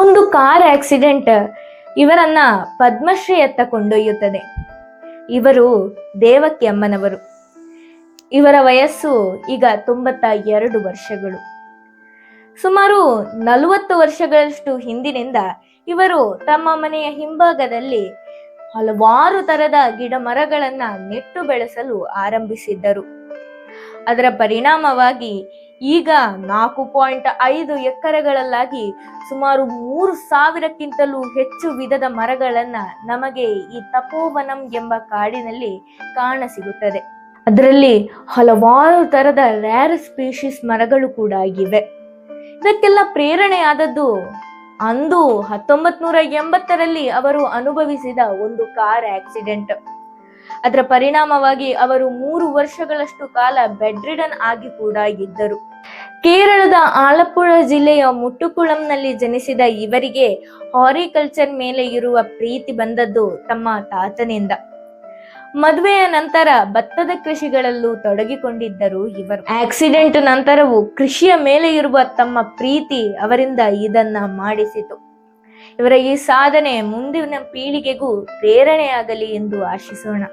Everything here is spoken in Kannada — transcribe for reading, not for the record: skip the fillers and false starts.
ಒಂದು ಕಾರ್ ಆಕ್ಸಿಡೆಂಟ್ ಇವರನ್ನ ಪದ್ಮಶ್ರೀಯತ್ತ ಕೊಂಡೊಯ್ಯುತ್ತದೆ. ಇವರು ದೇವಕಿ ಅಮ್ಮನವರು. ಇವರ ವಯಸ್ಸು ಈಗ 92 ವರ್ಷಗಳು. ಸುಮಾರು 40 ವರ್ಷಗಳಷ್ಟು ಹಿಂದಿನಿಂದ ಇವರು ತಮ್ಮ ಮನೆಯ ಹಿಂಭಾಗದಲ್ಲಿ ಹಲವಾರು ತರದ ಗಿಡ ಮರಗಳನ್ನ ನೆಟ್ಟು ಬೆಳೆಸಲು ಆರಂಭಿಸಿದ್ದರು. ಅದರ ಪರಿಣಾಮವಾಗಿ ಈಗ 4.5 ಎಕರೆಗಳಲ್ಲಾಗಿ ಸುಮಾರು 3,000ಕ್ಕಿಂತಲೂ ಹೆಚ್ಚು ವಿಧದ ಮರಗಳನ್ನ ನಮಗೆ ಈ ತಪೋವನಂ ಎಂಬ ಕಾಡಿನಲ್ಲಿ ಕಾಣಸಿಗುತ್ತದೆ. ಅದರಲ್ಲಿ ಹಲವಾರು ತರದ ರೇರ್ ಸ್ಪೀಶೀಸ್ ಮರಗಳು ಕೂಡ ಇವೆ. ಇದಕ್ಕೆಲ್ಲ ಪ್ರೇರಣೆಯಾದದ್ದು ಅಂದು 1980ರಲ್ಲಿ ಅವರು ಅನುಭವಿಸಿದ ಒಂದು ಕಾರ್ ಆಕ್ಸಿಡೆಂಟ್. ಅದರ ಪರಿಣಾಮವಾಗಿ ಅವರು 3 ವರ್ಷಗಳಷ್ಟು ಕಾಲ ಬೆಡ್ ರಿಡನ್ ಆಗಿ ಕೂಡ ಇದ್ದರು. ಕೇರಳದ ಆಲಪ್ಪುಳ ಜಿಲ್ಲೆಯ ಮುಟ್ಟುಕುಳಂನಲ್ಲಿ ಜನಿಸಿದ ಇವರಿಗೆ ಹಾರಿಕಲ್ಚರ್ ಮೇಲೆ ಇರುವ ಪ್ರೀತಿ ಬಂದದ್ದು ತಮ್ಮ ತಾತನಿಂದ. ಮದುವೆಯ ನಂತರ ಭತ್ತದ ಕೃಷಿಗಳಲ್ಲೂ ತೊಡಗಿಕೊಂಡಿದ್ದರು ಇವರು. ಆಕ್ಸಿಡೆಂಟ್ ನಂತರವೂ ಕೃಷಿಯ ಮೇಲೆ ಇರುವ ತಮ್ಮ ಪ್ರೀತಿ ಅವರಿಂದ ಇದನ್ನ ಮಾಡಿಸಿತು. ಇವರ ಈ ಸಾಧನೆ ಮುಂದಿನ ಪೀಳಿಗೆಗೂ ಪ್ರೇರಣೆಯಾಗಲಿ ಎಂದು ಆಶಿಸೋಣ.